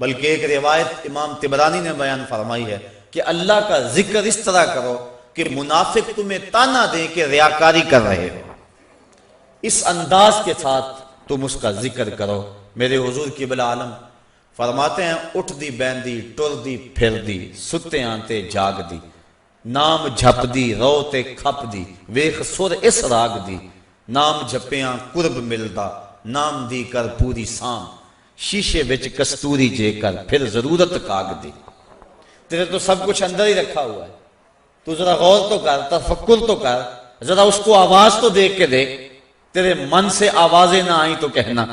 بلکہ ایک روایت امام طبرانی نے بیان فرمائی ہے کہ اللہ کا ذکر اس طرح کرو کہ منافق تمہیں تانا دیں کہ ریاکاری کر رہے ہو، اس انداز کے ساتھ تم اس کا ذکر کرو۔ میرے حضور قبلہ عالم فرماتے ہیں اٹھ دی بیندی ٹر دی پھر دی ستے آنتے جاگ دی، نام جھپ دی رو تے کھپ دی ویخ سر اس راگ دی، نام جھپیاں قرب ملدا نام دی کر پوری سام، شیشے وچ کستوری جے کر پھر ضرورت کاگ دی۔ تیرے تو سب کچھ اندر ہی رکھا ہوا ہے، تو ذرا غور تو کر، تفکر تو کر، ذرا اس کو آواز تو دیکھ کے دیکھ۔ تیرے من سے آوازیں نہ آئیں تو کہنا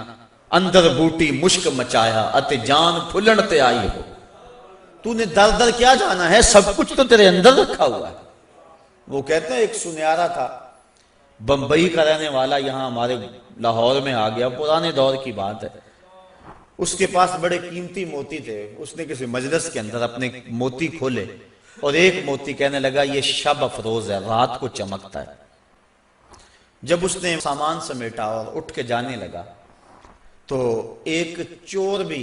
اندر بوٹی مشک مچایا اتے جان پھلن تے آئی ہو۔ تو نے در در کیا جانا ہے، سب کچھ تو تیرے اندر رکھا ہوا ہے۔ وہ کہتے ہیں ایک سنیارہ تھا بمبئی کا رہنے والا، یہاں ہمارے لاہور میں آ گیا، پرانے دور کی بات ہے۔ اس کے پاس بڑے قیمتی موتی تھے، اس نے کسی مجلس کے اندر اپنے موتی کھولے اور ایک موتی کہنے لگا یہ شب افروز ہے، رات کو چمکتا ہے۔ جب اس نے سامان سمیٹا اور اٹھ کے جانے لگا تو ایک چور بھی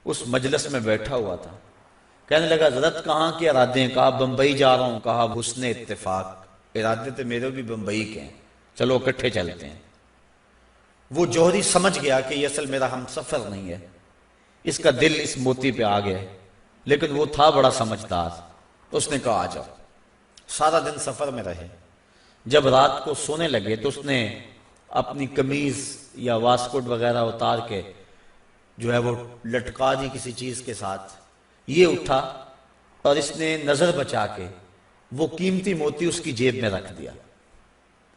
اس مجلس میں بیٹھا ہوا تھا، کہنے لگا حضرت کہاں کے ارادے ہیں؟ کہا بمبئی جا رہا ہوں۔ کہا حسن اتفاق، ارادے تو میرے بھی بمبئی کے ہیں، چلو اکٹھے چلتے ہیں۔ وہ جوہری سمجھ گیا کہ یہ اصل میرا ہم سفر نہیں ہے، اس کا دل اس موتی پہ آ گیا، لیکن وہ تھا بڑا سمجھدار، اس نے کہا آ جاؤ۔ سارا دن سفر میں رہے، جب رات کو سونے لگے تو اس نے اپنی قمیض یا واسکوٹ وغیرہ اتار کے جو ہے وہ لٹکا دی کسی چیز کے ساتھ۔ یہ اٹھا اور اس نے نظر بچا کے وہ قیمتی موتی اس کی جیب میں رکھ دیا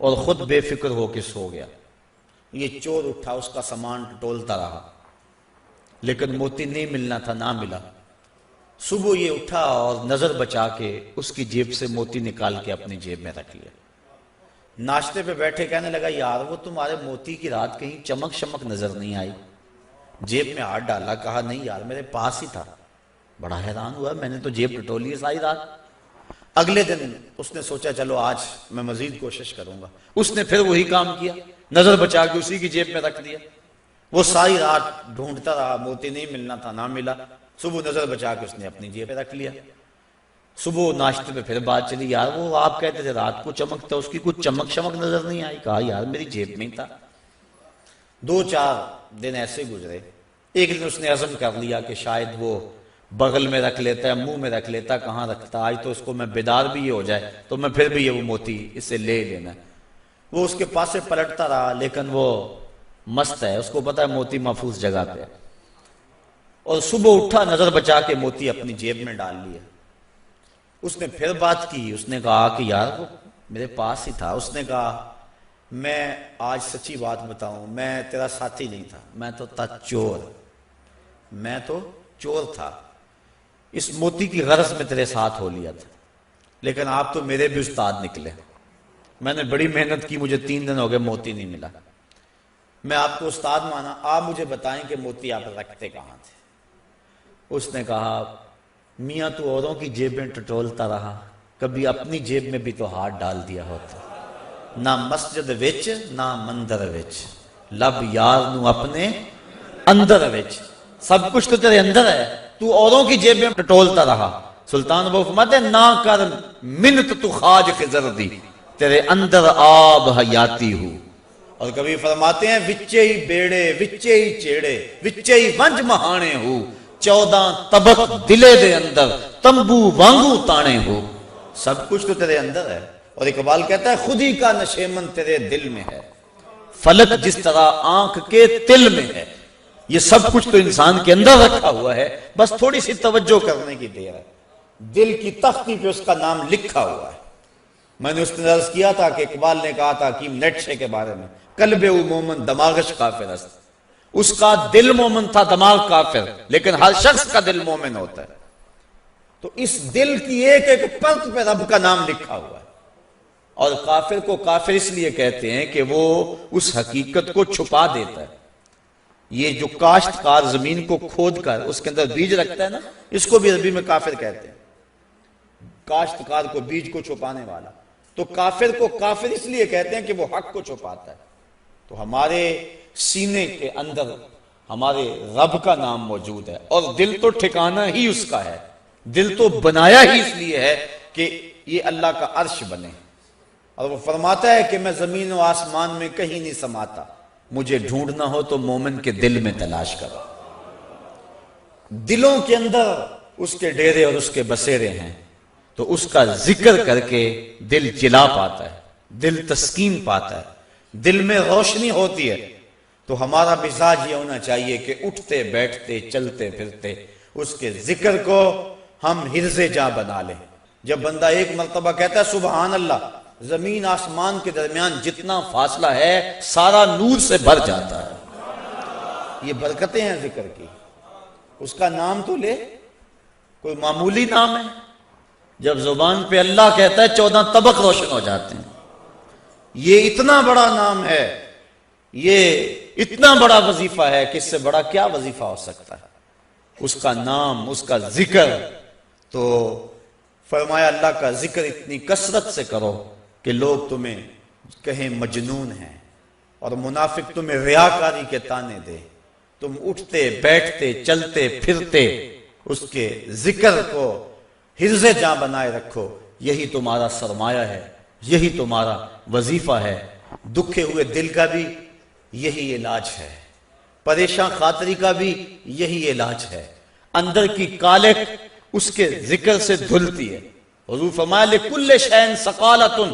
اور خود بے فکر ہو کے سو گیا۔ یہ چور اٹھا، اس کا سامان ٹولتا رہا، لیکن موتی نہیں ملنا تھا، نہ ملا۔ صبح یہ اٹھا اور نظر بچا کے اس کی جیب سے موتی نکال کے اپنی جیب میں رکھ لیا۔ ناشتے پہ بیٹھے کہنے لگا یار وہ تمہارے موتی کی رات کہیں چمک شمک نظر نہیں آئی؟ جیب میں ہاتھ ڈالا، کہا نہیں یار میرے پاس ہی تھا۔ بڑا حیران ہوا، میں نے تو جیب ٹٹولی ہے ساری رات۔ اگلے دن اس نے سوچا چلو آج میں مزید کوشش کروں گا، اس نے پھر وہی کام کیا، نظر بچا کے اسی کی جیب میں رکھ دیا۔ وہ ساری رات ڈھونڈتا رہا، موتی نہیں ملنا تھا، نہ ملا۔ صبح نظر بچا کے اس نے اپنی جیب میں رکھ لیا۔ صبح ناشتے پہ پھر بات چلی، یار وہ آپ کہتے تھے رات کو چمکتا، اس کی کچھ چمک شمک نظر نہیں آئی؟ کہا یار میری جیب میں ہی تھا۔ 2-4 دن ایسے گزرے۔ ایک دن اس نے عزم کر لیا کہ شاید وہ بغل میں رکھ لیتا ہے، منہ میں رکھ لیتا، کہاں رکھتا، آج تو اس کو میں بیدار بھی یہ ہو جائے تو میں پھر بھی یہ وہ موتی اس سے لے لینا۔ وہ اس کے پاس سے پلٹتا رہا، لیکن وہ مست ہے، اس کو پتا ہے موتی محفوظ جگہ پہ، اور صبح اٹھا نظر بچا کے موتی اپنی جیب میں ڈال لیا۔ اس نے پھر بات کی، اس نے کہا کہ یار وہ میرے پاس ہی تھا۔ اس نے کہا میں آج سچی بات بتاؤں، میں تیرا ساتھی نہیں تھا، میں تو تھا چور، میں تو چور تھا، اس موتی کی غرض میں تیرے ساتھ ہو لیا تھا، لیکن آپ تو میرے بھی استاد نکلے، میں نے بڑی محنت کی، مجھے 3 دن ہو گئے موتی نہیں ملا، میں آپ کو استاد مانا، آپ مجھے بتائیں کہ موتی آپ رکھتے کہاں تھے؟ اس نے کہا میاں تو اوروں کی جیبیں ٹٹولتا رہا، کبھی اپنی جیب میں بھی تو ہاتھ ڈال دیا ہوتا، نہ مسجد وچ نہ مندر وچ، لب یار نو اپنے اندر وچ، سب کچھ تو تیرے اندر ہے، تو اوروں کی جیب میں ٹٹولتا رہا۔ سلطان ابو فرماتے ہیں نہ کر منت تو خواج خضر دی، تیرے اندر آب حیاتی ہو۔ اور کبھی فرماتے ہیں وچے ہی بیڑے وچے ہی چیڑے وچے ہی ونج مہانے ہو، 14 طبق دلے دے اندر تمبو وانگو تانے ہو، سب کچھ تو تیرے اندر ہے۔ اور اقبال کہتا ہے خود ہی کا نشیمن تیرے دل میں ہے، فلک جس طرح آنکھ کے تل میں ہے، یہ سب کچھ تو انسان کے اندر رکھا ہوا ہے، بس تھوڑی سی توجہ کرنے کی دیر ہے۔ دل کی تختی پہ اس کا نام لکھا ہوا ہے۔ میں نے اس نے عرض کیا تھا کہ اقبال نے کہا تھا حکیم نیٹشے کے بارے میں، قلب او مومن دماغش کافر است، اس کا دل مومن تھا، دماغ کافر، لیکن ہر شخص کا دل مومن ہوتا ہے۔ تو اس دل کی ایک ایک پرت پہ رب کا نام لکھا ہوا ہے۔ اور کافر کو کافر اس لیے کہتے ہیں کہ وہ اس حقیقت کو چھپا دیتا ہے۔ یہ جو کاشتکار زمین کو کھود کر اس کے اندر بیج رکھتا ہے نا، اس کو بھی عربی میں کافر کہتے ہیں، کاشتکار کو بیج کو چھپانے والا۔ تو کافر کو کافر اس لیے کہتے ہیں کہ وہ حق کو چھپاتا ہے۔ تو ہمارے سینے کے اندر ہمارے رب کا نام موجود ہے، اور دل تو ٹھکانہ ہی اس کا ہے، دل تو بنایا ہی اس لیے ہے کہ یہ اللہ کا عرش بنے، اور وہ فرماتا ہے کہ میں زمین و آسمان میں کہیں نہیں سماتا، مجھے ڈھونڈنا ہو تو مومن کے دل میں تلاش کرو۔ دلوں کے اندر اس کے ڈیرے اور اس کے بسیرے ہیں، تو اس کا ذکر کر کے دل جلا پاتا ہے، دل تسکین پاتا ہے، دل میں روشنی ہوتی ہے۔ تو ہمارا مزاج یہ ہونا چاہیے کہ اٹھتے بیٹھتے چلتے پھرتے اس کے ذکر کو ہم حرز جاں بنا لیں۔ جب بندہ ایک مرتبہ کہتا ہے سبحان اللہ، زمین آسمان کے درمیان جتنا فاصلہ ہے سارا نور سے بھر جاتا ہے۔ یہ برکتیں ہیں ذکر کی۔ اس کا نام تو لے، کوئی معمولی نام ہے؟ جب زبان پہ اللہ کہتا ہے 14 طبق روشن ہو جاتے ہیں۔ یہ اتنا بڑا نام ہے، یہ اتنا بڑا وظیفہ ہے کہ اس سے بڑا کیا وظیفہ ہو سکتا ہے؟ اس کا نام، اس کا ذکر، تو فرمایا اللہ کا ذکر اتنی کثرت سے کرو کہ لوگ تمہیں کہیں مجنون ہیں، اور منافق تمہیں ریاکاری کے طعنے دے۔ تم اٹھتے بیٹھتے چلتے پھرتے اس کے ذکر کو حرز جاں بنائے رکھو، یہی تمہارا سرمایہ ہے، یہی تمہارا وظیفہ ہے۔ دکھے ہوئے دل کا بھی یہی علاج ہے، پریشان خاطری کا بھی یہی علاج ہے۔ اندر کی کالک اس کے ذکر سے دھلتی ہے۔ حضور فرمایا لِكُلِّ شَيْءٍ سَقَالَةٌ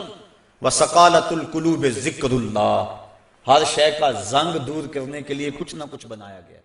وَسَقَالَةُ الْقُلُوبِ ذِكْرُ اللَّهِ، ہر شے کا زنگ دور کرنے کے لیے کچھ نہ کچھ بنایا گیا۔